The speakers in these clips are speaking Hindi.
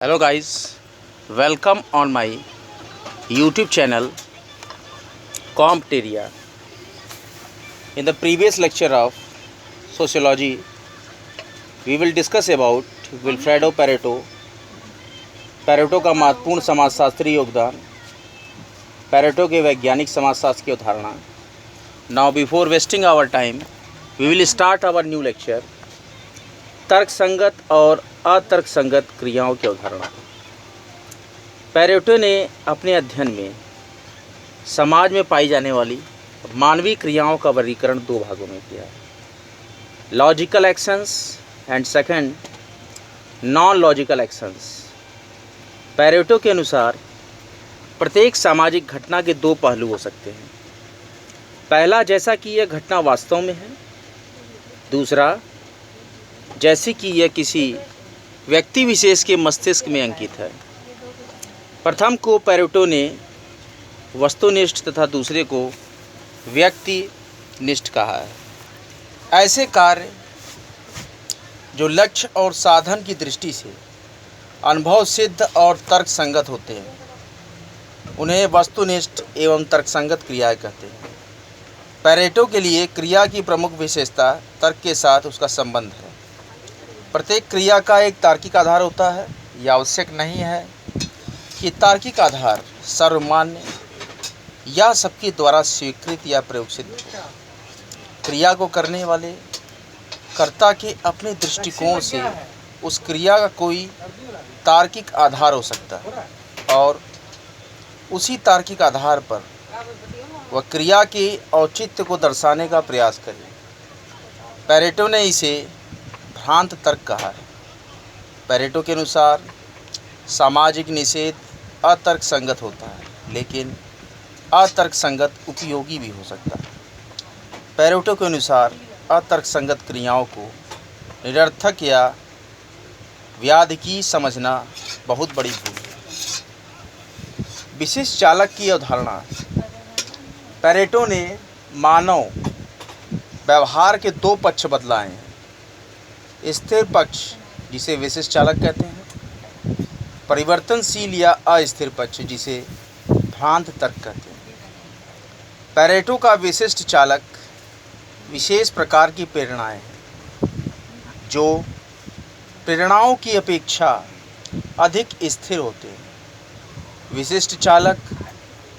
Hello guys, welcome on my YouTube channel Compteria. In the previous lecture of sociology, we will discuss about Vilfredo Pareto, Pareto का महत्वपूर्ण समाजशास्त्री योगदान, पेरेटो के वैज्ञानिक समाजशास्त्र की अवधारणा. Now before wasting our time, we will start our new lecture. तर्कसंगत और अतर्कसंगत क्रियाओं की अवधारणा. पेरेटो ने अपने अध्ययन में समाज में पाई जाने वाली मानवीय क्रियाओं का वर्गीकरण दो भागों में किया है, logical actions and second non logical actions. Pareto के अनुसार प्रत्येक सामाजिक घटना के दो पहलू हो सकते हैं. पहला, जैसा कि यह घटना वास्तव में है. दूसरा, जैसे कि यह किसी व्यक्ति विशेष के मस्तिष्क में अंकित है. प्रथम को पेरेटो ने वस्तुनिष्ठ तथा दूसरे को व्यक्तिनिष्ठ कहा है. ऐसे कार्य जो लक्ष्य और साधन की दृष्टि से अनुभव सिद्ध और तर्कसंगत होते हैं, उन्हें वस्तुनिष्ठ एवं तर्कसंगत क्रियाएं कहते हैं. पेरेटो के लिए क्रिया की प्रमुख विशेषता तर्क के साथ उसका संबंध है. प्रत्येक क्रिया का एक तार्किक आधार होता है. यह आवश्यक नहीं है कि तार्किक आधार सर्वमान्य या सबके द्वारा स्वीकृत या प्रयोगसिद्ध हो. क्रिया को करने वाले कर्ता के अपने दृष्टिकोण से उस क्रिया का कोई तार्किक आधार हो सकता है और उसी तार्किक आधार पर वह क्रिया के औचित्य को दर्शाने का प्रयास करे. पेरेटो ने इसे भ्रांत तर्क कहा है. पेरेटो के अनुसार सामाजिक निषेध अतर्क संगत होता है, लेकिन अतर्क संगत उपयोगी भी हो सकता है. पेरेटो के अनुसार अतर्क संगत क्रियाओं को निरर्थक या व्याधिकी समझना बहुत बड़ी भूल है. विशिष्ट चालक की अवधारणा. पेरेटो ने मानव व्यवहार के दो पक्ष बतलाए हैं. स्थिर पक्ष, जिसे विशिष्ट चालक कहते हैं, परिवर्तनशील या अस्थिर पक्ष, जिसे भ्रांत तर्क कहते हैं. पेरेटो का विशिष्ट चालक विशेष प्रकार की प्रेरणाएं हैं जो प्रेरणाओं की अपेक्षा अधिक स्थिर होते हैं. विशिष्ट चालक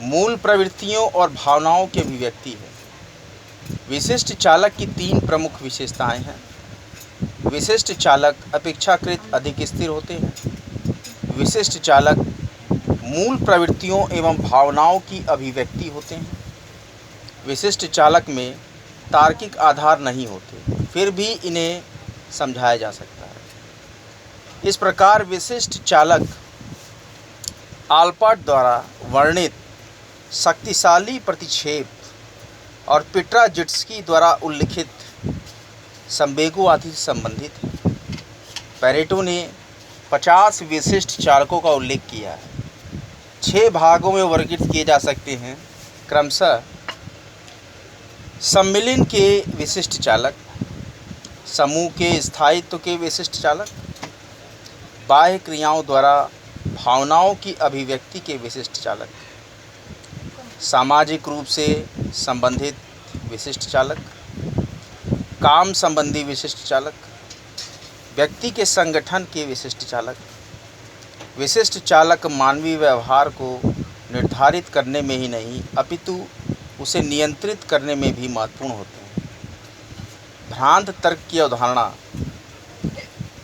मूल प्रवृत्तियों और भावनाओं की अभिव्यक्ति है. विशिष्ट चालक की तीन प्रमुख विशेषताएं हैं. विशिष्ट चालक अपेक्षाकृत अधिक स्थिर होते हैं. विशिष्ट चालक मूल प्रवृत्तियों एवं भावनाओं की अभिव्यक्ति होते हैं. विशिष्ट चालक में तार्किक आधार नहीं होते, फिर भी इन्हें समझाया जा सकता है. इस प्रकार विशिष्ट चालक आल्पर्ट द्वारा वर्णित शक्तिशाली प्रतिक्षेप और पिट्राजिट्स्की द्वारा उल्लिखित संवेगवादी से संबंधित है. पेरेटो ने 50 विशिष्ट चालकों का उल्लेख किया है. 6 भागों में वर्गीकृत किए जा सकते हैं, क्रमशः सम्मिलन के विशिष्ट चालक, समूह के स्थायित्व के विशिष्ट चालक, बाह्य क्रियाओं द्वारा भावनाओं की अभिव्यक्ति के विशिष्ट चालक, सामाजिक रूप से संबंधित विशिष्ट चालक, काम संबंधी विशिष्ट चालक, व्यक्ति के संगठन के विशिष्ट चालक. विशिष्ट चालक मानवीय व्यवहार को निर्धारित करने में ही नहीं अपितु उसे नियंत्रित करने में भी महत्वपूर्ण होते हैं. भ्रांत तर्क की अवधारणा.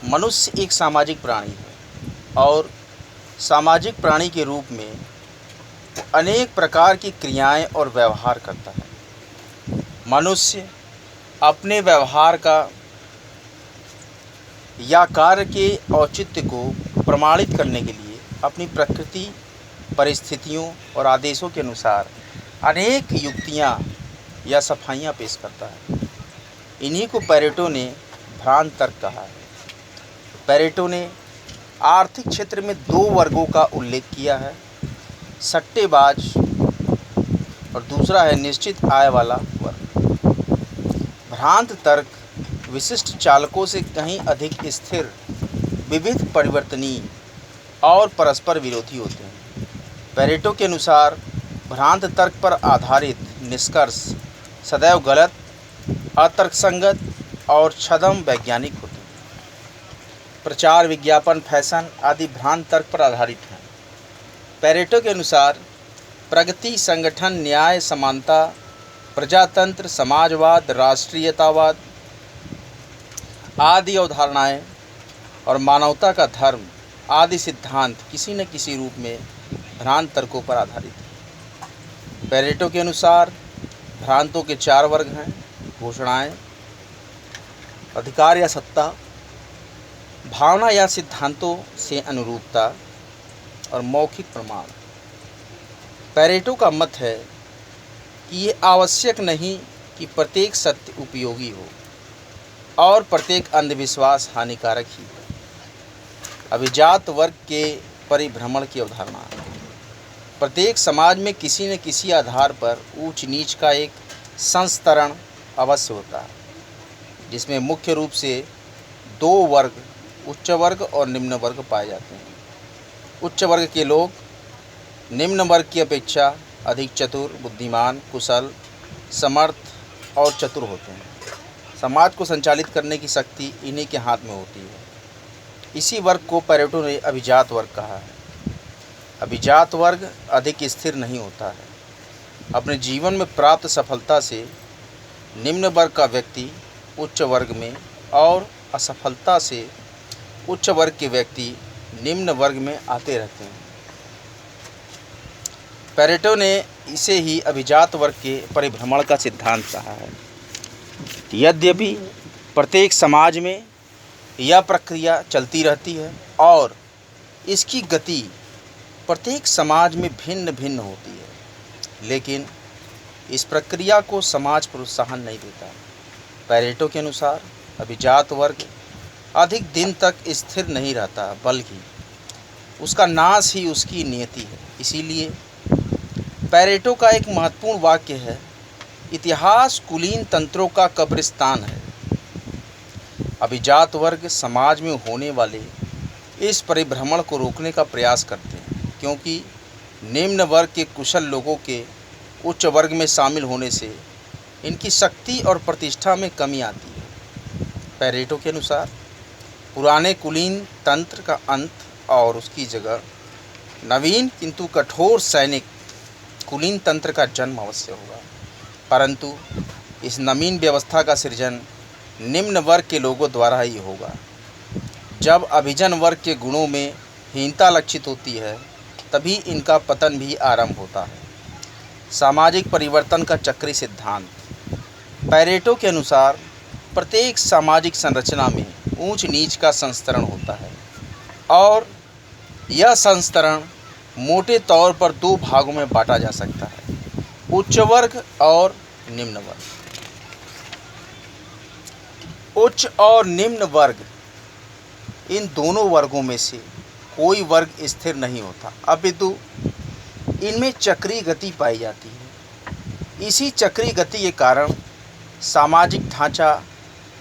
मनुष्य एक सामाजिक प्राणी है और सामाजिक प्राणी के रूप में वो अनेक प्रकार की क्रियाएं और व्यवहार करता है. मनुष्य अपने व्यवहार का या कार्य के औचित्य को प्रमाणित करने के लिए अपनी प्रकृति, परिस्थितियों और आदेशों के अनुसार अनेक युक्तियां या सफाइयां पेश करता है. इन्हीं को पेरेटो ने भ्रांत तर्क कहा है. पेरेटो ने आर्थिक क्षेत्र में 2 वर्गों का उल्लेख किया है, सट्टेबाज और दूसरा है निश्चित आय वाला वर्ग. भ्रांत तर्क विशिष्ट चालकों से कहीं अधिक स्थिर, विविध परिवर्तनीय और परस्पर विरोधी होते हैं। पेरेटो के अनुसार भ्रांत तर्क पर आधारित निष्कर्ष सदैव गलत, अतर्कसंगत और छद्म वैज्ञानिक होते हैं। प्रचार, विज्ञापन, फैशन आदि भ्रांत तर्क पर आधारित हैं। पेरेटो के अनुसार प्रगति, संगठन, न्याय, समानता, प्रजातंत्र, समाजवाद, राष्ट्रीयतावाद आदि अवधारणाएं और मानवता का धर्म आदि सिद्धांत किसी न किसी रूप में भ्रांत तर्कों पर आधारित है। पेरेटो के अनुसार भ्रांतों के 4 वर्ग हैं: घोषणाएं, अधिकार या सत्ता, भावना या सिद्धांतों से अनुरूपता और मौखिक प्रमाण। पेरेटो का मत है कि ये आवश्यक नहीं कि प्रत्येक सत्य उपयोगी हो और प्रत्येक अंधविश्वास हानिकारक ही है। अभिजात वर्ग के परिभ्रमण की अवधारणा। प्रत्येक समाज में किसी न किसी आधार पर ऊंच नीच का एक संस्तरण अवश्य होता है, जिसमें मुख्य रूप से 2 वर्ग, उच्च वर्ग और निम्न वर्ग पाए जाते हैं। उच्च वर्ग के लोग निम्न वर्ग की अपेक्षा अधिक चतुर, बुद्धिमान, कुशल, समर्थ और चतुर होते हैं। समाज को संचालित करने की शक्ति इन्हीं के हाथ में होती है। इसी वर्ग को पेरेटो ने अभिजात वर्ग कहा है। अभिजात वर्ग अधिक स्थिर नहीं होता है। अपने जीवन में प्राप्त सफलता से निम्न वर्ग का व्यक्ति उच्च वर्ग में और असफलता से उच्च वर्ग के व्यक्ति निम्न वर्ग में आते रहते हैं। पेरेटो ने इसे ही अभिजात वर्ग के परिभ्रमण का सिद्धांत कहा है। यद्यपि प्रत्येक समाज में यह प्रक्रिया चलती रहती है और इसकी गति प्रत्येक समाज में भिन्न भिन्न होती है, लेकिन इस प्रक्रिया को समाज प्रोत्साहन नहीं देता। पेरेटो के अनुसार अभिजात वर्ग अधिक दिन तक स्थिर नहीं रहता, बल्कि उसका नाश ही उसकी नियति है। इसीलिए पेरेटो का एक महत्वपूर्ण वाक्य है, इतिहास कुलीन तंत्रों का कब्रिस्तान है। अभिजात वर्ग समाज में होने वाले इस परिभ्रमण को रोकने का प्रयास करते हैं, क्योंकि निम्न वर्ग के कुशल लोगों के उच्च वर्ग में शामिल होने से इनकी शक्ति और प्रतिष्ठा में कमी आती है। पेरेटो के अनुसार पुराने कुलीन तंत्र का अंत और उसकी जगह नवीन किंतु कठोर सैनिक कुलीन तंत्र का जन्म अवश्य होगा, परंतु इस नवीन व्यवस्था का सृजन निम्न वर्ग के लोगों द्वारा ही होगा। जब अभिजन वर्ग के गुणों में हीनता लक्षित होती है, तभी इनका पतन भी आरंभ होता है। सामाजिक परिवर्तन का चक्री सिद्धांत। पेरेटो के अनुसार प्रत्येक सामाजिक संरचना में ऊंच नीच का संस्तरण होता है और यह संस्तरण मोटे तौर पर 2 भागों में बांटा जा सकता है: उच्च वर्ग और निम्न वर्ग। उच्च और निम्न वर्ग, इन दोनों वर्गों में से कोई वर्ग स्थिर नहीं होता, अपितु इनमें चक्रीय गति पाई जाती है। इसी चक्रीय गति के कारण सामाजिक ढांचा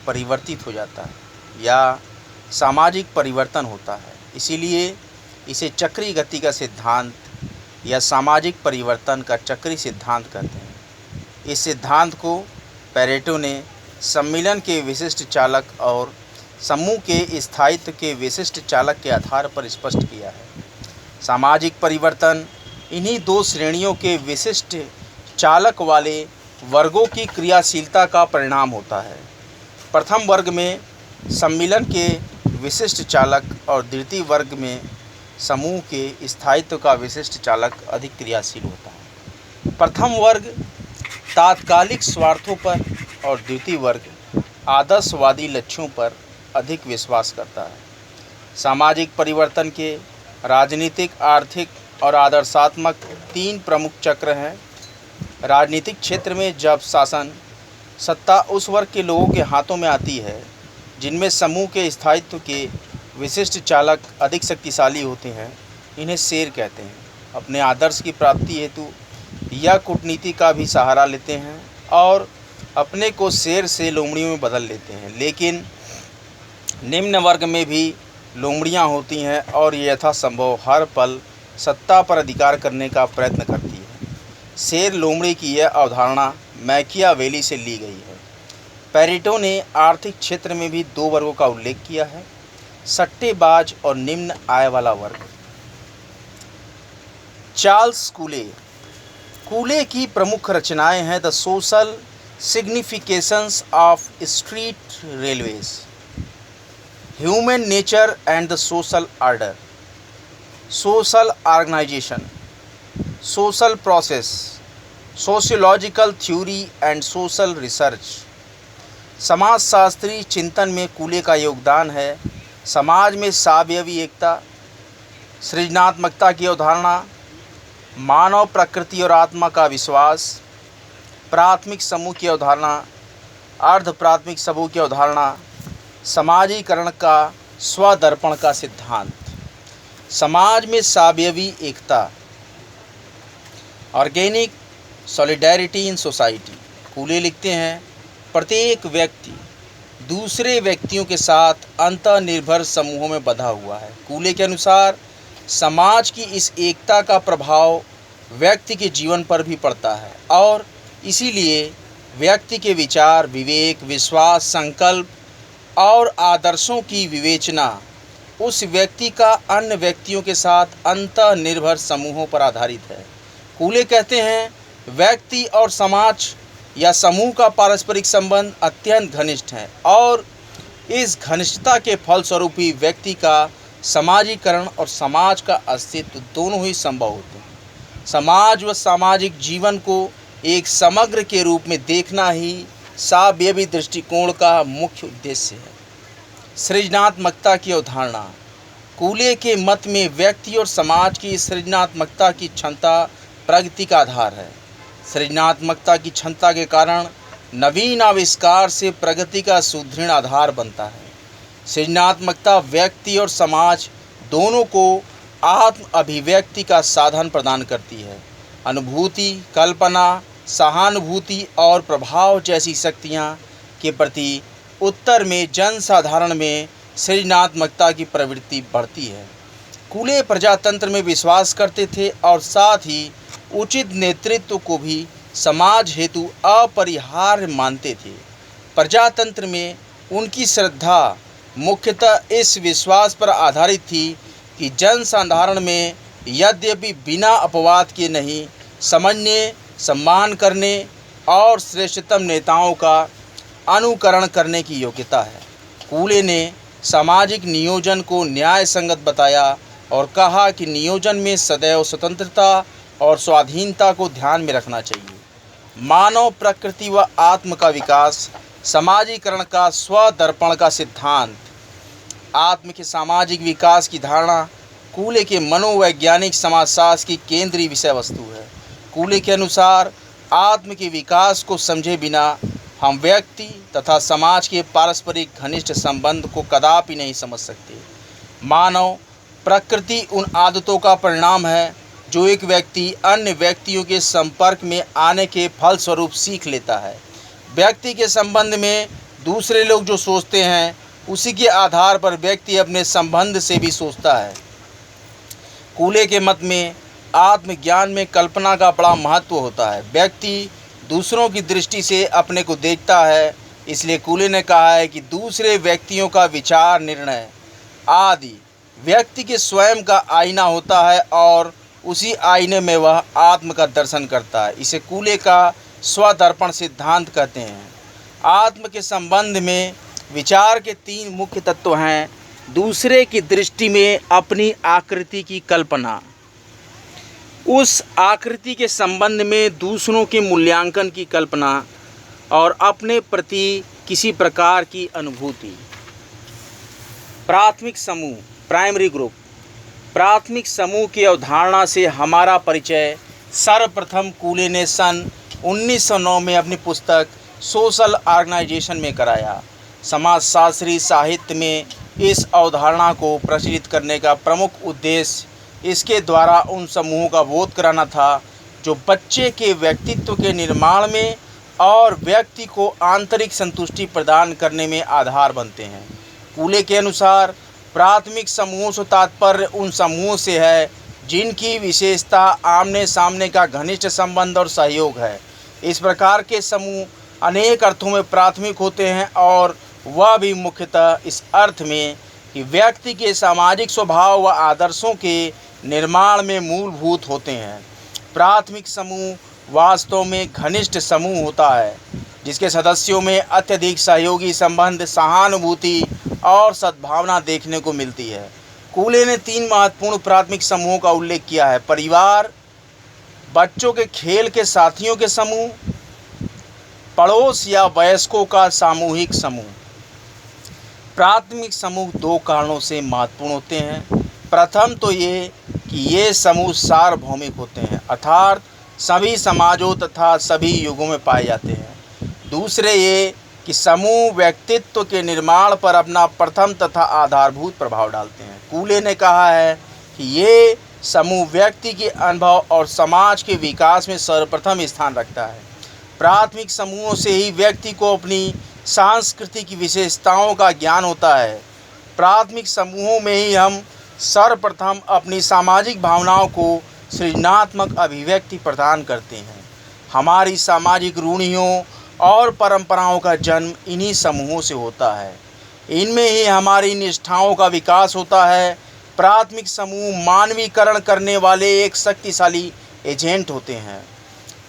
परिवर्तित हो जाता है या सामाजिक परिवर्तन होता है। इसीलिए इसे चक्रीय गति का सिद्धांत या सामाजिक परिवर्तन का चक्रीय सिद्धांत कहते हैं। इस सिद्धांत को पेरेटो ने सम्मिलन के विशिष्ट चालक और समूह के स्थायित्व के विशिष्ट चालक के आधार पर स्पष्ट किया है। सामाजिक परिवर्तन इन्हीं 2 श्रेणियों के विशिष्ट चालक वाले वर्गों की क्रियाशीलता का परिणाम होता है। प्रथम वर्ग में सम्मिलन के विशिष्ट चालक और द्वितीय वर्ग में समूह के स्थायित्व का विशिष्ट चालक अधिक क्रियाशील होता है। प्रथम वर्ग तात्कालिक स्वार्थों पर और द्वितीय वर्ग आदर्शवादी लक्ष्यों पर अधिक विश्वास करता है। सामाजिक परिवर्तन के राजनीतिक, आर्थिक और आदर्शात्मक 3 प्रमुख चक्र हैं। राजनीतिक क्षेत्र में जब शासन सत्ता उस वर्ग के लोगों के हाथों में आती है जिनमें समूह के स्थायित्व के विशिष्ट चालक अधिक शक्तिशाली होते हैं, इन्हें शेर कहते हैं। अपने आदर्श की प्राप्ति हेतु यह कूटनीति का भी सहारा लेते हैं और अपने को शेर से लोमड़ियों में बदल लेते हैं। लेकिन निम्न वर्ग में भी लोमड़ियाँ होती हैं और ये यथासंभव हर पल सत्ता पर अधिकार करने का प्रयत्न करती है। शेर लोमड़ी की यह अवधारणा मैकियावेली से ली गई है। पेरेटो ने आर्थिक क्षेत्र में भी दो वर्गों का उल्लेख किया है, सट्टेबाज और निम्न आय वाला वर्ग। चार्ल्स कूले की प्रमुख रचनाएं हैं the social significations of street railways, human nature and the social order, social organization, social process, sociological theory and social research. समाजशास्त्री चिंतन में कूले का योगदान है समाज में सावयवी एकता, सृजनात्मकता की अवधारणा, मानव प्रकृति और आत्मा का विश्वास, प्राथमिक समूह की अवधारणा, अर्ध प्राथमिक समूह की अवधारणा, समाजीकरण का स्वदर्पण का सिद्धांत। समाज में सावयवी एकता, ऑर्गेनिक सॉलिडेरिटी इन सोसाइटी। कूले लिखते हैं, प्रत्येक व्यक्ति दूसरे व्यक्तियों के साथ अंतर्निर्भर समूहों में बंधा हुआ है। कूले के अनुसार समाज की इस एकता का प्रभाव व्यक्ति के जीवन पर भी पड़ता है और इसीलिए व्यक्ति के विचार, विवेक, विश्वास, संकल्प और आदर्शों की विवेचना उस व्यक्ति का अन्य व्यक्तियों के साथ अंतर्निर्भर समूहों पर आधारित है। कूले कहते हैं, व्यक्ति और समाज या समूह का पारस्परिक संबंध अत्यंत घनिष्ठ है और इस घनिष्ठता के फलस्वरूप ही व्यक्ति का समाजीकरण और समाज का अस्तित्व दोनों ही संभव होते हैं। समाज व सामाजिक जीवन को एक समग्र के रूप में देखना ही सावयवी दृष्टिकोण का मुख्य उद्देश्य है। सृजनात्मकता की अवधारणा, कूले के मत में व्यक्ति और समाज की सृजनात्मकता की क्षमता प्रगति का आधार है। सृजनात्मकता की क्षमता के कारण नवीन आविष्कार से प्रगति का सुदृढ़ आधार बनता है। सृजनात्मकता व्यक्ति और समाज दोनों को आत्म अभिव्यक्ति का साधन प्रदान करती है। अनुभूति, कल्पना, सहानुभूति और प्रभाव जैसी शक्तियाँ के प्रति उत्तर में जनसाधारण में सृजनात्मकता की प्रवृत्ति बढ़ती है। कूले प्रजातंत्र में विश्वास करते थे और साथ ही उचित नेतृत्व को भी समाज हेतु अपरिहार्य मानते थे। प्रजातंत्र में उनकी श्रद्धा मुख्यतः इस विश्वास पर आधारित थी कि जनसाधारण में यद्यपि बिना अपवाद के नहीं, समझने, सम्मान करने और श्रेष्ठतम नेताओं का अनुकरण करने की योग्यता है। कूले ने सामाजिक नियोजन को न्याय संगत बताया और कहा कि नियोजन में सदैव स्वतंत्रता और स्वाधीनता को ध्यान में रखना चाहिए। मानव प्रकृति व आत्म का विकास, समाजीकरण का स्वदर्पण का सिद्धांत। आत्म के सामाजिक विकास की धारणा कूले के मनोवैज्ञानिक समाजशास्त्र की केंद्रीय विषय वस्तु है। कूले के अनुसार आत्म के विकास को समझे बिना हम व्यक्ति तथा समाज के पारस्परिक घनिष्ठ संबंध को कदापि नहीं समझ सकते। मानव प्रकृति उन आदतों का परिणाम है जो एक व्यक्ति अन्य व्यक्तियों के संपर्क में आने के फलस्वरूप सीख लेता है। व्यक्ति के संबंध में दूसरे लोग जो सोचते हैं उसी के आधार पर व्यक्ति अपने संबंध से भी सोचता है। कूले के मत में आत्मज्ञान में कल्पना का बड़ा महत्व होता है। व्यक्ति दूसरों की दृष्टि से अपने को देखता है, इसलिए कूले ने कहा है कि दूसरे व्यक्तियों का विचार, निर्णय आदि व्यक्ति के स्वयं का आईना होता है और उसी आईने में वह आत्म का दर्शन करता है। इसे कूले का स्वदर्पण सिद्धांत कहते हैं। आत्म के संबंध में विचार के तीन मुख्य तत्व हैं। दूसरे की दृष्टि में अपनी आकृति की कल्पना, उस आकृति के संबंध में दूसरों के मूल्यांकन की कल्पना और अपने प्रति किसी प्रकार की अनुभूति। प्राथमिक समूह, प्राइमरी ग्रुप। प्राथमिक समूह की अवधारणा से हमारा परिचय सर्वप्रथम कूले ने सन 1909 में अपनी पुस्तक सोशल ऑर्गेनाइजेशन में कराया। समाजशास्त्री साहित्य में इस अवधारणा को प्रचलित करने का प्रमुख उद्देश्य इसके द्वारा उन समूहों का बोध कराना था जो बच्चे के व्यक्तित्व के निर्माण में और व्यक्ति को आंतरिक संतुष्टि प्रदान करने में आधार बनते हैं। कूले के अनुसार प्राथमिक समूहों से तात्पर्य उन समूहों से है जिनकी विशेषता आमने सामने का घनिष्ठ संबंध और सहयोग है। इस प्रकार के समूह अनेक अर्थों में प्राथमिक होते हैं और वह भी मुख्यतः इस अर्थ में कि व्यक्ति के सामाजिक स्वभाव व आदर्शों के निर्माण में मूलभूत होते हैं। प्राथमिक समूह वास्तव में घनिष्ठ समूह होता है जिसके सदस्यों में अत्यधिक सहयोगी संबंध, सहानुभूति और सद्भावना देखने को मिलती है। कूले ने 3 महत्वपूर्ण प्राथमिक समूहों का उल्लेख किया है: परिवार, बच्चों के खेल के साथियों के समूह, पड़ोस या वयस्कों का सामूहिक समूह। प्राथमिक समूह 2 कारणों से महत्वपूर्ण होते हैं। प्रथम तो ये कि ये समूह सार्वभौमिक होते हैं, अर्थात सभी समाजों तथा सभी युगों में पाए जाते हैं। दूसरे ये कि समूह व्यक्तित्व के निर्माण पर अपना प्रथम तथा आधारभूत प्रभाव डालते हैं। कूले ने कहा है कि ये समूह व्यक्ति के अनुभव और समाज के विकास में सर्वप्रथम स्थान रखता है। प्राथमिक समूहों से ही व्यक्ति को अपनी सांस्कृतिक की विशेषताओं का ज्ञान होता है। प्राथमिक समूहों में ही हम सर्वप्रथम अपनी सामाजिक भावनाओं को सृजनात्मक अभिव्यक्ति प्रदान करते हैं। हमारी सामाजिक रूढ़ियों और परंपराओं का जन्म इन्हीं समूहों से होता है। इनमें ही हमारी निष्ठाओं का विकास होता है। प्राथमिक समूह मानवीकरण करने वाले एक शक्तिशाली एजेंट होते हैं।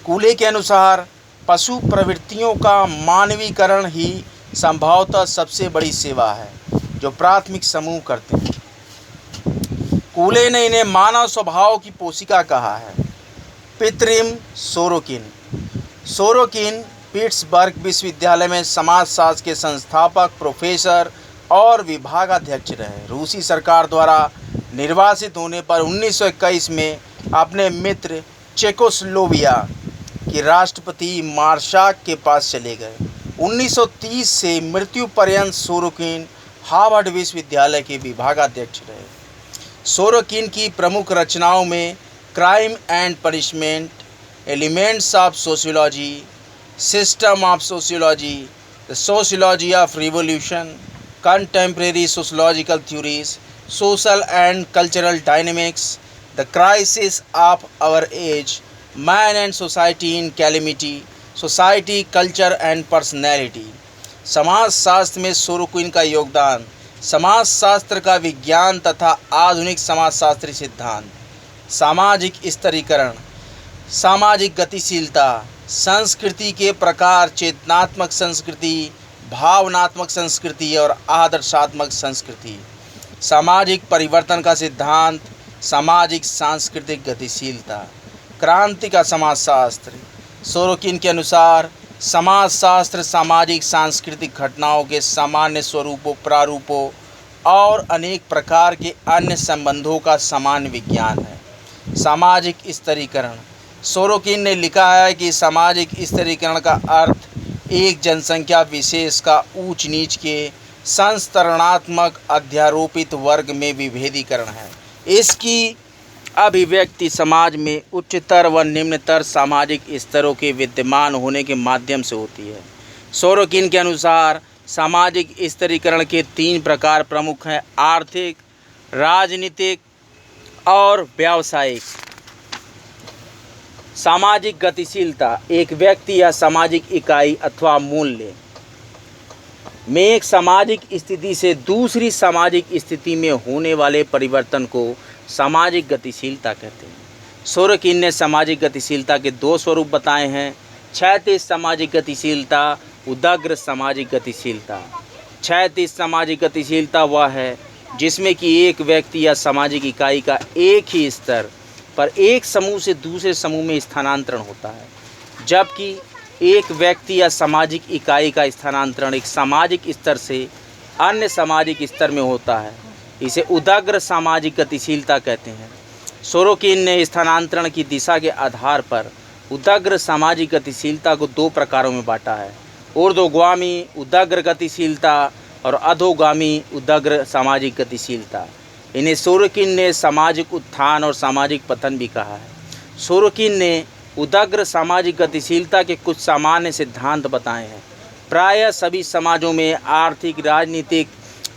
कूले के अनुसार पशु प्रवृत्तियों का मानवीकरण ही संभवतः सबसे बड़ी सेवा है जो प्राथमिक समूह करते हैं। कूले ने इन्हें मानव स्वभाव की पोशिका कहा है। पितृम सोरोकिन पिट्सबर्ग विश्वविद्यालय में समाजशास्त्र के संस्थापक, प्रोफेसर और विभागाध्यक्ष रहे। रूसी सरकार द्वारा निर्वासित होने पर 1921 में अपने मित्र चेकोस्लोविया के राष्ट्रपति मार्शाक के पास चले गए। 1930 से मृत्यु पर्यंत सोरोकिन हार्वर्ड विश्वविद्यालय के विभागाध्यक्ष रहे। सोरोकिन की प्रमुख रचनाओं में crime and punishment, elements of sociology, system of sociology, the sociology of revolution, contemporary sociological theories, social and cultural dynamics, the crisis of our age, man and society in calamity, society, culture and personality. समाजशास्त्र में सोरोकिन का योगदान समाजशास्त्र का विज्ञान तथा आधुनिक समाजशास्त्री सिद्धांत, सामाजिक स्तरीकरण, सामाजिक गतिशीलता, संस्कृति के प्रकार, चेतनात्मक संस्कृति, भावनात्मक संस्कृति और आदर्शात्मक संस्कृति, सामाजिक परिवर्तन का सिद्धांत, सामाजिक सांस्कृतिक गतिशीलता, क्रांति का समाजशास्त्र। सोरोकिन के अनुसार समाजशास्त्र सामाजिक सांस्कृतिक घटनाओं के सामान्य स्वरूपों, प्रारूपों और अनेक प्रकार के अन्य संबंधों का सामान्य विज्ञान है। सामाजिक स्तरीकरण। सोरोकिन ने लिखा है कि सामाजिक स्तरीकरण का अर्थ एक जनसंख्या विशेष का ऊंच नीच के संस्तरणात्मक अध्यारोपित वर्ग में विभेदीकरण है। इसकी अभिव्यक्ति समाज में उच्चतर व निम्नतर सामाजिक स्तरों के विद्यमान होने के माध्यम से होती है। सोरोकिन के अनुसार सामाजिक स्तरीकरण के 3 प्रकार प्रमुख हैं: आर्थिक, राजनीतिक और व्यावसायिक। सामाजिक गतिशीलता एक व्यक्ति या सामाजिक इकाई अथवा मूल्य में एक सामाजिक स्थिति से दूसरी सामाजिक स्थिति में होने वाले परिवर्तन को सामाजिक गतिशीलता कहते हैं। सोरोकिन ने सामाजिक गतिशीलता के 2 स्वरूप बताए हैं: क्षैतिज सामाजिक गतिशीलता, उदग्र सामाजिक गतिशीलता। क्षैतिज सामाजिक गतिशीलता वह है जिसमें कि एक व्यक्ति या सामाजिक इकाई का एक ही स्तर पर एक समूह से दूसरे समूह में स्थानांतरण होता है, जबकि एक व्यक्ति या सामाजिक इकाई का स्थानांतरण एक सामाजिक स्तर से अन्य सामाजिक स्तर में होता है। इसे उदग्र सामाजिक गतिशीलता कहते हैं। सोरोकिन ने स्थानांतरण की दिशा के आधार पर उदग्र सामाजिक गतिशीलता को 2 प्रकारों में बांटा है: ऊर्ध्वगामी उदग्र गतिशीलता और अधोगामी उदग्र सामाजिक गतिशीलता। इन्हें सोरोकिन ने सामाजिक उत्थान और सामाजिक पतन भी कहा है। सोरोकिन ने उदग्र सामाजिक गतिशीलता के कुछ सामान्य सिद्धांत बताए हैं। प्रायः सभी समाजों में आर्थिक, राजनीतिक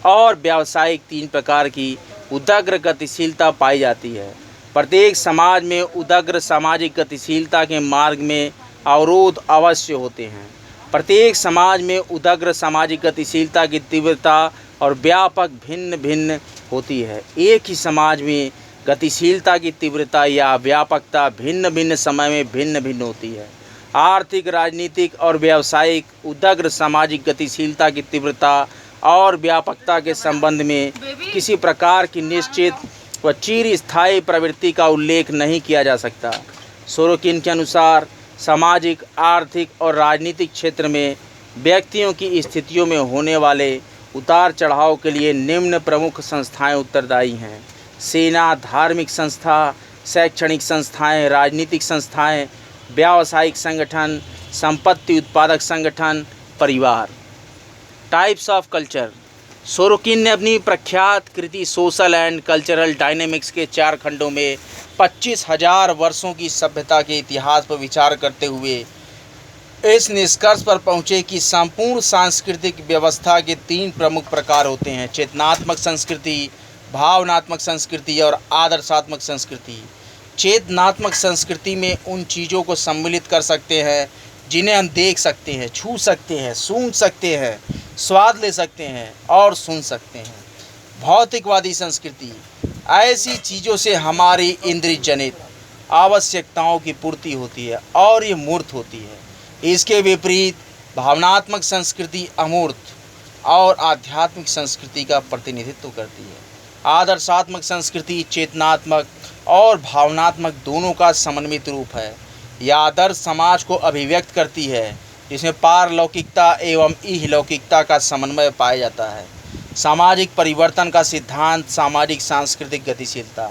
और व्यावसायिक 3 प्रकार की उदग्र गतिशीलता पाई जाती है। प्रत्येक समाज में उदग्र सामाजिक गतिशीलता के मार्ग में अवरोध अवश्य होते हैं। प्रत्येक समाज में उदग्र सामाजिक गतिशीलता की तीव्रता और व्यापक भिन्न भिन्न होती है। एक ही समाज में गतिशीलता की तीव्रता या व्यापकता भिन्न भिन्न समय में भिन्न भिन्न होती है। आर्थिक, राजनीतिक और व्यावसायिक उदग्र सामाजिक गतिशीलता की तीव्रता और व्यापकता के संबंध में किसी प्रकार की निश्चित व चिरस्थायी प्रवृत्ति का उल्लेख नहीं किया जा सकता। सोरोकिन के अनुसार सामाजिक, आर्थिक और राजनीतिक क्षेत्र में व्यक्तियों की स्थितियों में होने वाले उतार चढ़ाव के लिए निम्न प्रमुख संस्थाएं उत्तरदायी हैं: सेना, धार्मिक संस्था, शैक्षणिक संस्थाएं, राजनीतिक संस्थाएं, व्यावसायिक संगठन, संपत्ति उत्पादक संगठन, परिवार। Types of culture. सोरोकिन ने अपनी प्रख्यात कृति सोशल एंड कल्चरल डायनेमिक्स के 4 खंडों में 25,000 वर्षों की सभ्यता के इतिहास पर विचार करते हुए इस निष्कर्ष पर पहुँचे कि संपूर्ण सांस्कृतिक व्यवस्था के 3 प्रमुख प्रकार होते हैं: चेतनात्मक संस्कृति, भावनात्मक संस्कृति और आदर्शात्मक संस्कृति। चेतनात्मक संस्कृति में उन चीज़ों को सम्मिलित कर सकते हैं जिन्हें हम देख सकते हैं, छू सकते हैं, सूंघ सकते हैं, स्वाद ले सकते हैं और सुन सकते हैं। भौतिकवादी संस्कृति ऐसी चीज़ों से हमारी इंद्रिय जनित आवश्यकताओं की पूर्ति होती है और ये मूर्त होती है। इसके विपरीत भावनात्मक संस्कृति अमूर्त और आध्यात्मिक संस्कृति का प्रतिनिधित्व करती है। आदर्शात्मक संस्कृति चेतनात्मक और भावनात्मक दोनों का समन्वित रूप है। यह आदर्श समाज को अभिव्यक्त करती है जिसमें पारलौकिकता एवं इहलौकिकता का समन्वय पाया जाता है। सामाजिक परिवर्तन का सिद्धांत, सामाजिक सांस्कृतिक गतिशीलता।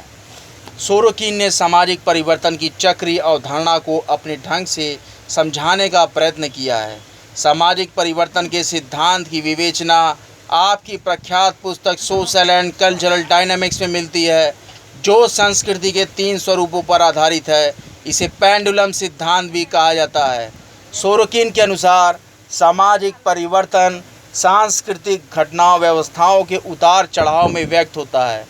सोरोकिन ने सामाजिक परिवर्तन की चक्रीय अवधारणा को अपने ढंग से समझाने का प्रयत्न किया है। सामाजिक परिवर्तन के सिद्धांत की विवेचना आपकी प्रख्यात पुस्तक सोशल एंड कल्चरल डायनामिक्स में मिलती है, जो संस्कृति के 3 स्वरूपों पर आधारित है। इसे पेंडुलम सिद्धांत भी कहा जाता है। सोरोकिन के अनुसार सामाजिक परिवर्तन सांस्कृतिक घटनाओं व्यवस्थाओं के उतार चढ़ाव में व्यक्त होता है।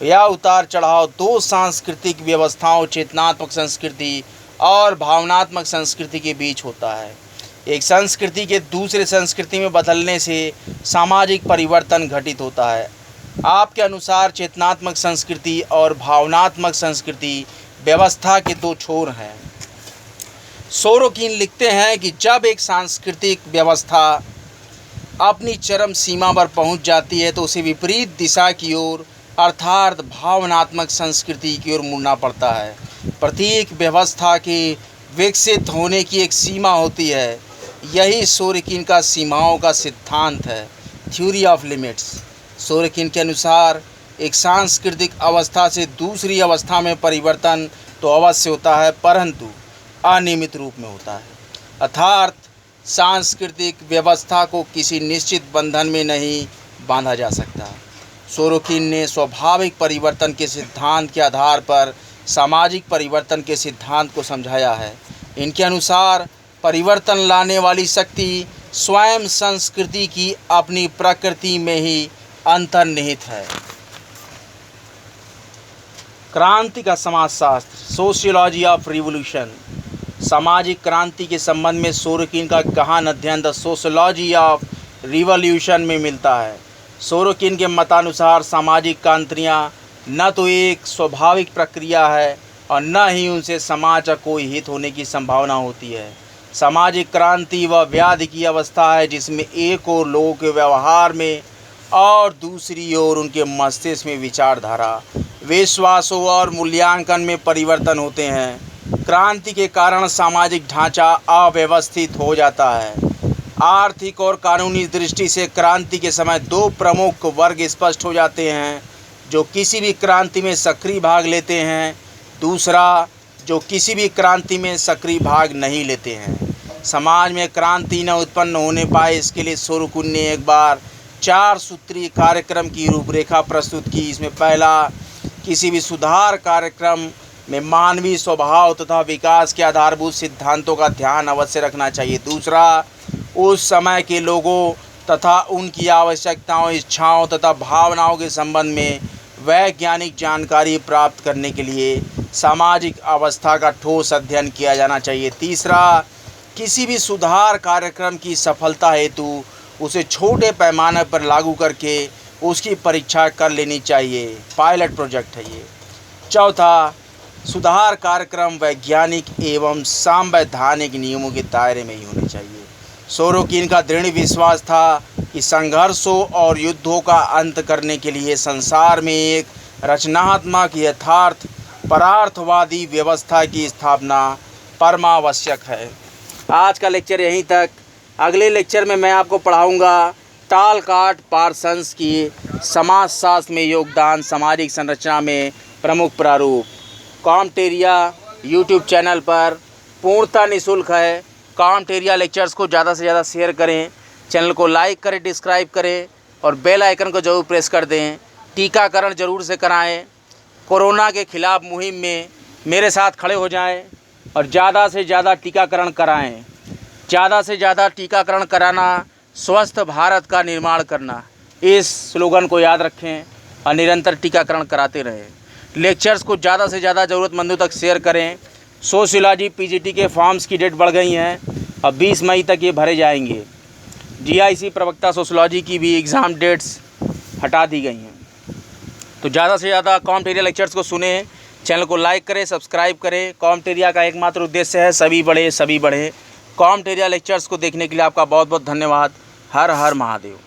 यह उतार चढ़ाव 2 सांस्कृतिक व्यवस्थाओं चेतनात्मक संस्कृति और भावनात्मक संस्कृति के बीच होता है। एक संस्कृति के दूसरे संस्कृति में बदलने से सामाजिक परिवर्तन घटित होता है। आपके अनुसार चेतनात्मक संस्कृति और भावनात्मक संस्कृति व्यवस्था के 2 छोर हैं। सोरोकिन लिखते हैं कि जब एक सांस्कृतिक व्यवस्था अपनी चरम सीमा पर पहुंच जाती है तो उसे विपरीत दिशा की ओर अर्थात भावनात्मक संस्कृति की ओर मुड़ना पड़ता है। प्रत्येक व्यवस्था के विकसित होने की एक सीमा होती है। यही सोरोकिन का सीमाओं का सिद्धांत है, थ्योरी ऑफ लिमिट्स। सोरोकिन के अनुसार एक सांस्कृतिक अवस्था से दूसरी अवस्था में परिवर्तन तो अवश्य होता है, परंतु अनियमित रूप में होता है। अर्थात सांस्कृतिक व्यवस्था को किसी निश्चित बंधन में नहीं बांधा जा सकता। सोरोकिन ने स्वाभाविक परिवर्तन के सिद्धांत के आधार पर सामाजिक परिवर्तन के सिद्धांत को समझाया है। इनके अनुसार परिवर्तन लाने वाली शक्ति स्वयं संस्कृति की अपनी प्रकृति में ही अंतर्निहित है। क्रांति का समाजशास्त्र, सोशियोलॉजी ऑफ रिवॉल्यूशन। सामाजिक क्रांति के संबंध में सोरोकिन का गहन अध्ययन द सोशियोलॉजी ऑफ रिवॉल्यूशन में मिलता है। सोरोकिन के मतानुसार सामाजिक क्रांतियाँ न तो एक स्वाभाविक प्रक्रिया है और न ही उनसे समाज का कोई हित होने की संभावना होती है। सामाजिक क्रांति वह व्याधि की अवस्था है जिसमें एक ओर लोगों के व्यवहार में और दूसरी ओर उनके मस्तिष्क में विचारधारा, विश्वासों और मूल्यांकन में परिवर्तन होते हैं। क्रांति के कारण सामाजिक ढांचा अव्यवस्थित हो जाता है। आर्थिक और कानूनी दृष्टि से क्रांति के समय 2 प्रमुख वर्ग स्पष्ट हो जाते हैं, जो किसी भी क्रांति में सक्रिय भाग लेते हैं, दूसरा जो किसी भी क्रांति में सक्रिय भाग नहीं लेते हैं। समाज में क्रांति न उत्पन्न होने पाए, इसके लिए सोरोकिन ने एक बार 4 सूत्रीय कार्यक्रम की रूपरेखा प्रस्तुत की। इसमें पहला, किसी भी सुधार कार्यक्रम में मानवीय स्वभाव तथा विकास के आधारभूत सिद्धांतों का ध्यान अवश्य रखना चाहिए। दूसरा, उस समय के लोगों तथा उनकी आवश्यकताओं, इच्छाओं तथा भावनाओं के संबंध में वैज्ञानिक जानकारी प्राप्त करने के लिए सामाजिक अवस्था का ठोस अध्ययन किया जाना चाहिए। तीसरा, किसी भी सुधार कार्यक्रम की सफलता हेतु उसे छोटे पैमाने पर लागू करके उसकी परीक्षा कर लेनी चाहिए। पायलट प्रोजेक्ट है ये। चौथा, सुधार कार्यक्रम वैज्ञानिक एवं संवैधानिक नियमों के दायरे में ही होने चाहिए। सोरोकिन का दृढ़ विश्वास था कि संघर्षों और युद्धों का अंत करने के लिए संसार में एक रचनात्मक, यथार्थ, परार्थवादी व्यवस्था की स्थापना परमावश्यक है। आज का लेक्चर यहीं तक। अगले लेक्चर में मैं आपको पढ़ाऊँगा टालकाट पार्सन्स की समाजशास्त्र में योगदान, सामाजिक संरचना में प्रमुख प्रारूप। कॉम्टेरिया यूट्यूब चैनल पर पूर्णतः निःशुल्क है। कॉम्टेरिया लेक्चर्स को ज़्यादा से ज़्यादा शेयर करें, चैनल को लाइक करें, सब्सक्राइब करें और बेल आइकन को ज़रूर प्रेस कर दें। टीकाकरण ज़रूर से कराएं। कोरोना के खिलाफ़ मुहिम में मेरे साथ खड़े हो जाएं और ज़्यादा से ज़्यादा टीकाकरण कराएं। ज़्यादा से ज़्यादा टीकाकरण कराना, स्वस्थ भारत का निर्माण करना, इस स्लोगन को याद रखें और निरंतर टीकाकरण कराते रहें। लेक्चर्स को ज़्यादा से ज़्यादा ज़रूरतमंदों तक शेयर करें। सोशियोलॉजी पीजीटी के फॉर्म्स की डेट बढ़ गई हैं, अब 20 मई तक ये भरे जाएंगे। जीआईसी प्रवक्ता सोशियोलॉजी की भी एग्ज़ाम डेट्स हटा दी गई हैं। तो ज़्यादा से ज़्यादा कॉम्टेरिया लेक्चर्स को सुनें, चैनल को लाइक करें, सब्सक्राइब करें। कॉम्टेरिया का एकमात्र उद्देश्य है सभी बढ़े। कॉम्टेरिया लेक्चर्स को देखने के लिए आपका बहुत बहुत धन्यवाद। हर हर महादेव।